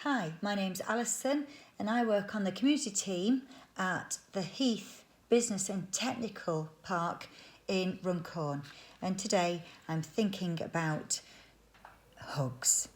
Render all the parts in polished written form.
Hi, my name's Alison and I work on the community team at the Heath Business and Technical Park in Runcorn. And today I'm thinking about hugs.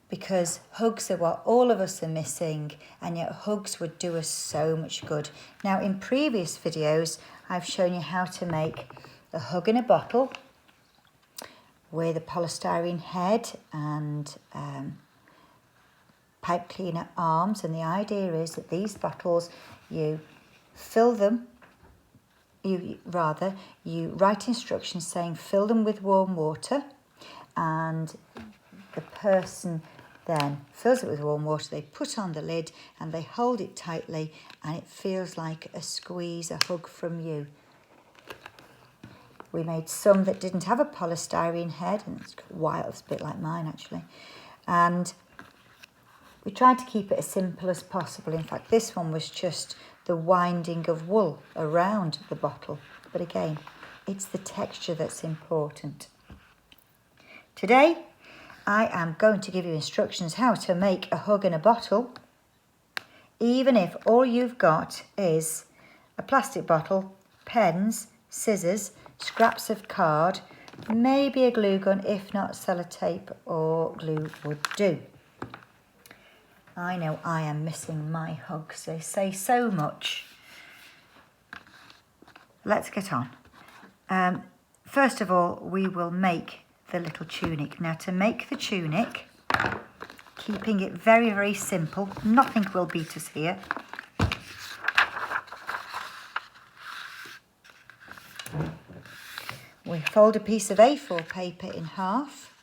Because hugs are what all of us are missing, and yet hugs would do us so much good. Now, in previous videos, I've shown you how to make a hug in a bottle with a polystyrene head and pipe cleaner arms, and the idea is that these bottles, you fill them, you write instructions saying fill them with warm water, and the person then fills it with warm water, they put on the lid and they hold it tightly, and it feels like a squeeze, a hug from you. We made some that didn't have a polystyrene head, and it's wild, it's a bit like mine actually, and we tried to keep it as simple as possible. In fact, this one was just the winding of wool around the bottle. But again, it's the texture that's important. Today, I am going to give you instructions how to make a hug in a bottle, even if all you've got is a plastic bottle, pens, scissors, scraps of card, maybe a glue gun, if not sellotape or glue would do. I know I am missing my hugs. They say so much. Let's get on. First of all, we will make the little tunic. Now, to make the tunic, keeping it very, very simple, nothing will beat us here. We fold a piece of A4 paper in half,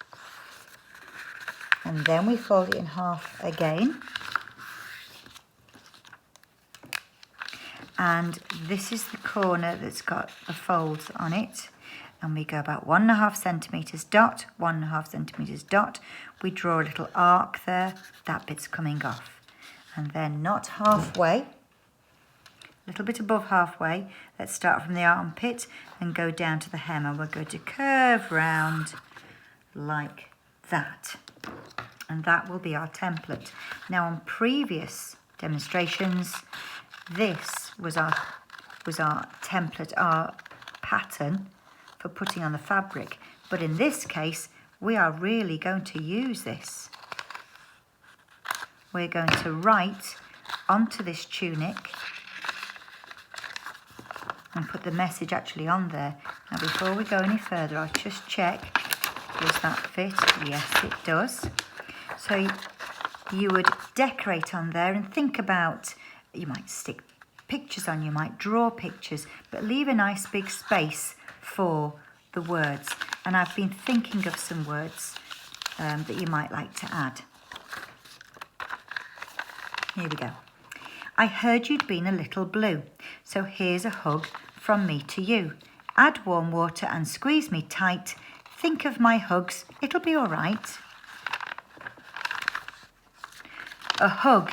and then we fold it in half again. And this is the corner that's got the folds on it. And we go about 1.5 centimetres dot, 1.5 centimetres dot. We draw a little arc there, that bit's coming off. And then not halfway, a little bit above halfway, let's start from the armpit and go down to the hem. And we're going to curve round like that. And that will be our template. Now, on previous demonstrations, this was our template, our pattern for putting on the fabric. But in this case, we are really going to use this. We're going to write onto this tunic and put the message actually on there. Now, before we go any further, I'll just check, does that fit? Yes, it does. So you would decorate on there and think about, you might stick pictures on, you might draw pictures, but leave a nice big space for the words. And I've been thinking of some words that you might like to add. Here we go. I heard you'd been a little blue, so here's a hug from me to you. Add warm water and squeeze me tight. Think of my hugs, it'll be all right. A hug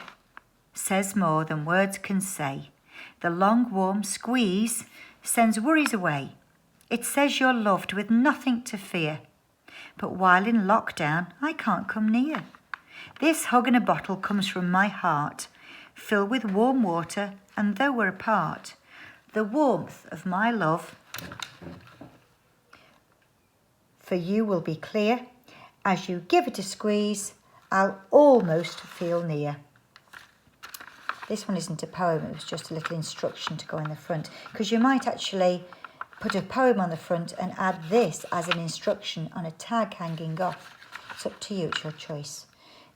says more than words can say. The long, warm squeeze sends worries away. It says you're loved with nothing to fear. But while in lockdown, I can't come near. This hug in a bottle comes from my heart, filled with warm water, and though we're apart, the warmth of my love for you will be clear. As you give it a squeeze, I'll almost feel near. This one isn't a poem, it was just a little instruction to go in the front, because you might actually put a poem on the front and add this as an instruction on a tag hanging off. It's up to you, it's your choice.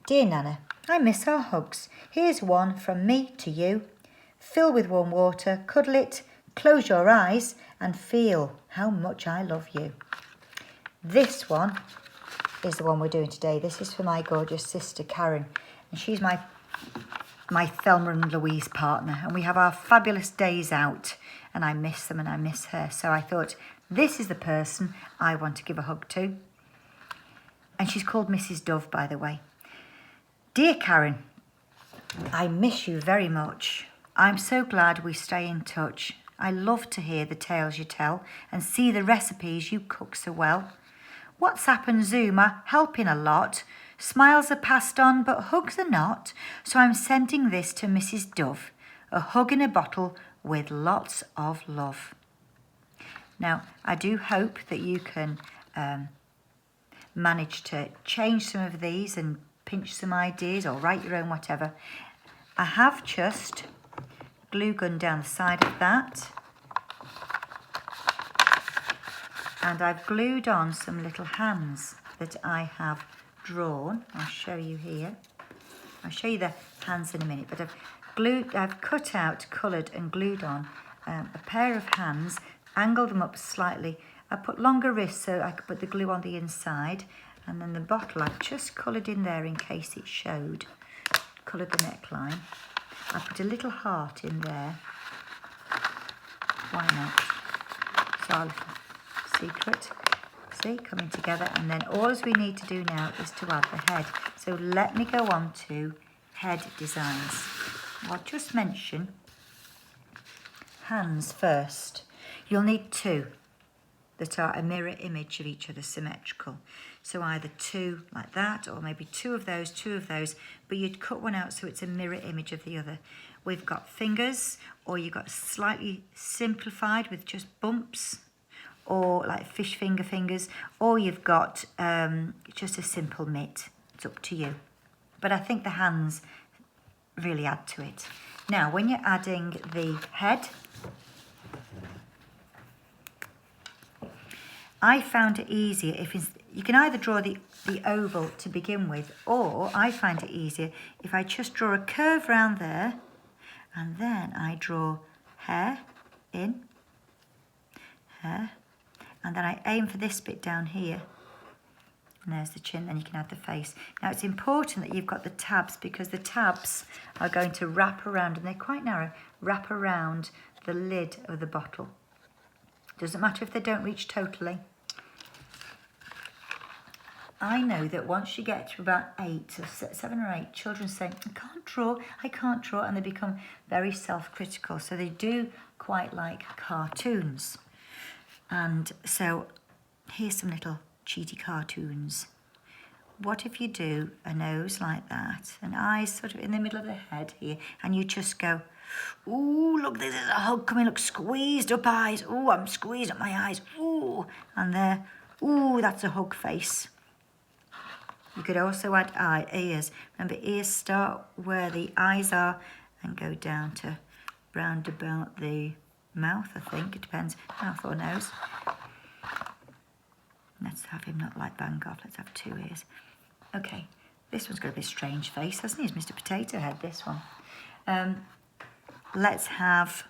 Dear Nana, I miss our hugs. Here's one from me to you. Fill with warm water, cuddle it, close your eyes and feel how much I love you. This one is the one we're doing today. This is for my gorgeous sister Karen, and she's my Thelma and Louise partner, and we have our fabulous days out, and I miss them and I miss her. So I thought, this is the person I want to give a hug to. And she's called Mrs. Dove, by the way. Dear Karen, I miss you very much. I'm so glad we stay in touch. I love to hear the tales you tell and see the recipes you cook so well. WhatsApp and Zoom are helping a lot, Smiles are passed on, but hugs are not, so I'm sending this to Mrs. Dove. A hug in a bottle with lots of love. Now, I do hope that you can manage to change some of these and pinch some ideas or write your own whatever. I have just glue gun down the side of that. And I've glued on some little hands that I have drawn. I'll show you here. I'll show you the hands in a minute, but I've cut out, coloured and glued on a pair of hands, angled them up slightly. I put longer wrists so I could put the glue on the inside, and then the bottle I've just coloured in there in case it showed. Coloured the neckline. I put a little heart in there. Why not? So our little secret. See, coming together, and then all we need to do now is to add the head. So let me go on to head designs. I'll just mention hands first. You'll need two that are a mirror image of each other, symmetrical. So either two like that, or maybe two of those, but you'd cut one out so it's a mirror image of the other. We've got fingers, or you've got slightly simplified with just bumps, or like fish finger fingers, or you've got just a simple mitt. It's up to you. But I think the hands really add to it. Now, when you're adding the head, I found it easier you can either draw the oval to begin with, or I find it easier if I just draw a curve around there, and then I draw hair in, hair, and then I aim for this bit down here. And there's the chin, then you can add the face. Now it's important that you've got the tabs, because the tabs are going to wrap around, and they're quite narrow, wrap around the lid of the bottle. Doesn't matter if they don't reach totally. I know that once you get to about 7 or 8, children say, I can't draw, and they become very self-critical. So they do quite like cartoons. And so here's some little cheaty cartoons. What if you do a nose like that, and eyes sort of in the middle of the head here, and you just go, ooh, look, there's a hug coming, look, squeezed up eyes, ooh, I'm squeezed up my eyes, ooh, and there, ooh, that's a hug face. You could also add ears. Remember, ears start where the eyes are and go down to round about the mouth, I think. It depends, mouth or nose. Let's have him not like Van Gogh. Let's have 2 ears. Okay, this one's got a bit strange face, hasn't he? It's Mr. Potato Head, this one. Let's have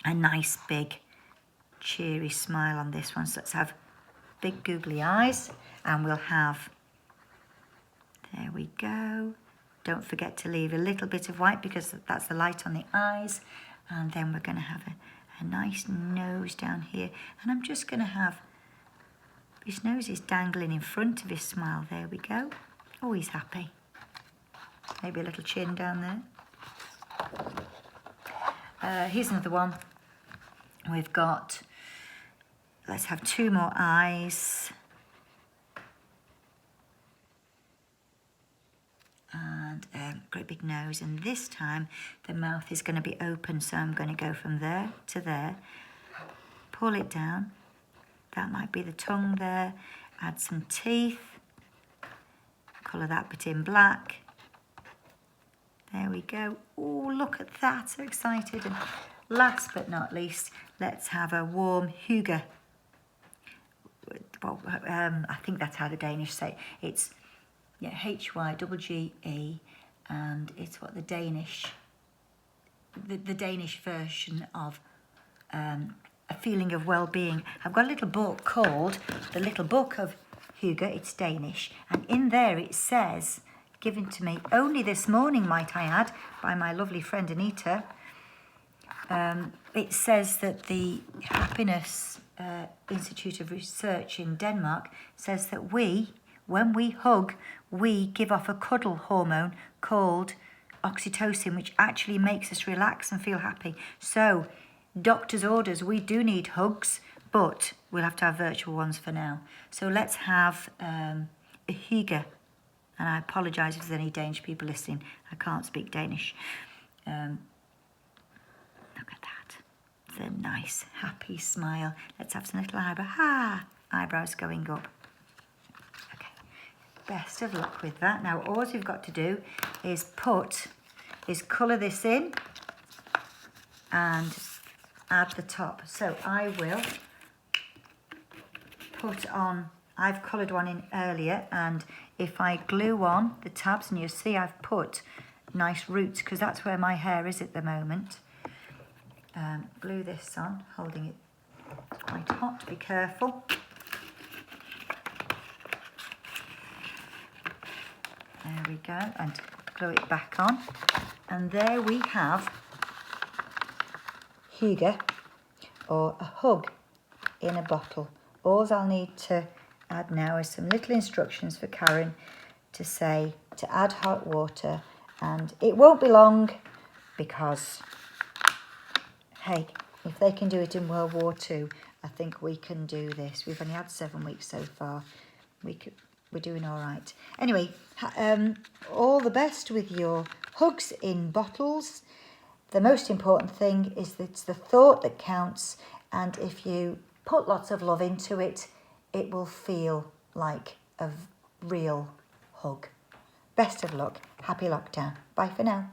a nice big cheery smile on this one. So let's have big googly eyes, and we'll have, there we go. Don't forget to leave a little bit of white, because that's the light on the eyes. And then we're going to have a nice nose down here. And I'm just going to have, his nose is dangling in front of his smile. There we go. Oh, he's happy. Maybe a little chin down there. Here's another one. We've got, let's have 2 more eyes. And a great big nose, and this time the mouth is going to be open, so I'm going to go from there to there, pull it down, that might be the tongue there, add some teeth, colour that bit in black, there we go. Oh, look at that, so excited. And last but not least, let's have a warm hygge. Well, I think that's how the Danish say it. It's Hygge, and it's what the Danish version of a feeling of well-being. I've got a little book called The Little Book of Hygge. It's Danish, and in there it says, given to me only this morning, might I add, by my lovely friend Anita, it says that the Happiness Institute of Research in Denmark says that when we hug, we give off a cuddle hormone called oxytocin, which actually makes us relax and feel happy. So, doctor's orders, we do need hugs, but we'll have to have virtual ones for now. So let's have a hygge And I apologise if there's any Danish people listening. I can't speak Danish. Look at that. It's a nice, happy smile. Let's have some little eyebrows going up. Okay. Best of luck with that. Now, all you've got to do is colour this in and add the top. So I will put on, I've coloured one in earlier, and if I glue on the tabs, and you'll see I've put nice roots because that's where my hair is at the moment. Glue this on, holding it, it's quite hot, be careful. There we go, and glue it back on. And there we have hygge, or a hug in a bottle. All I'll need to add now is some little instructions for Karen to say to add hot water, and it won't be long because, hey, if they can do it in World War II, I think we can do this. We've only had 7 weeks so far. We're doing all right. Anyway, all the best with your hugs in bottles. The most important thing is that it's the thought that counts, and if you put lots of love into it, it will feel like a real hug. Best of luck. Happy lockdown. Bye for now.